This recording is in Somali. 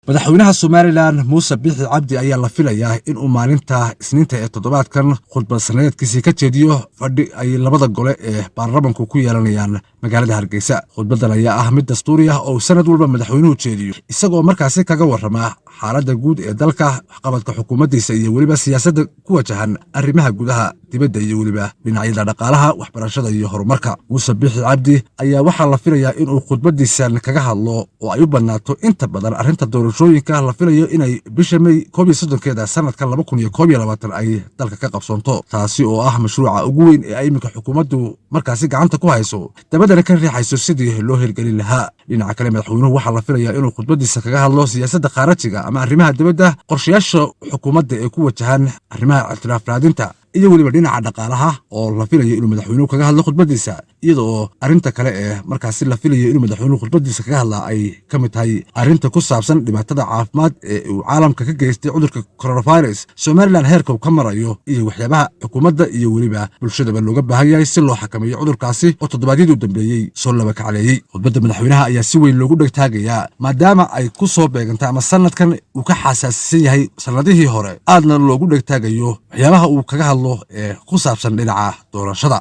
madaxweynaha Somaliland Muuse Biixi Cabdi ayaa la filayaa in uu maalinta Isniinta ee toddobaadkan khudbad sanadeedkiisa ka jeediyo fadhi ay labada gole ee baarlamaanku ku yeelanayaan magaalada Hargeysa. Khudbadan ayaa ah mid dastuuri ah oo sanad walba madaxweynuhu jeediyo isagoo markaasi kaga warrama xaaladda guud ee dalka, waxqabadka xukuumaddiisa iyo weliba siyaasadda ku wajahan arrimaha gudaha, dibadda iyo weliba dhinacyada dhaqaalaha, waxbarashada iyo horumarka. Muuse Biixi Cabdi ayaa waxaa la filayaa inuu khudbadiisan kaga hadlo oo ay u badnaato inta badan arrinta doorashooyinka la filayo inay bisha May 31 sanadka 2021 ay dalka ka qabsoonto, taasi oo ah mashruuca ugu weyn ee iminka xukuumaddu markaasi gacanta ku hayso, dabadana ka riixayso sidii loo hirgelin lahaa. Dhinaca kale, madaxweynuhu waxaa la filayaa inuu khudbadiisa kaga hadlo siyaasadda khaarajiga ama arrimaha dibadda, qorshayaasha xukuumadda ee ku wajahan arrimaha ictiraaf raadinta iyo weliba dhinaca dhaqaalaha oo la filayo inuu madaxweynuhu kaga hadlo khudbadiisa, iyada oo arrinta kale ee markaasi la filayo inuu madaxweynuhu khudbadiisa kaga hadlaa ay ka mid tahay arrinta ku saabsan dhibaatada caafimaad ee uu caalamka ka geystay cudurka coronavirus, Somaliland heerka uu ka marayo iyo waxyaabaha xukuumadda iyo weliba bulshadaba looga baahan yahay si loo xakameeyo cudurkaasi oo toddobaadyadii u dambeeyey soo laba kacleeyey. Khudbadda madaxweynaha ayaa si weyn loogu dhegtaagayaa maadaama ay ku soo beegantay ama sanadkan uu ka xasaasisan yahay sanadihii hore, aadna loogu dhegtaagayo waxyaabaha uu kaga hadlo ee ku saabsan dhinaca doorashada.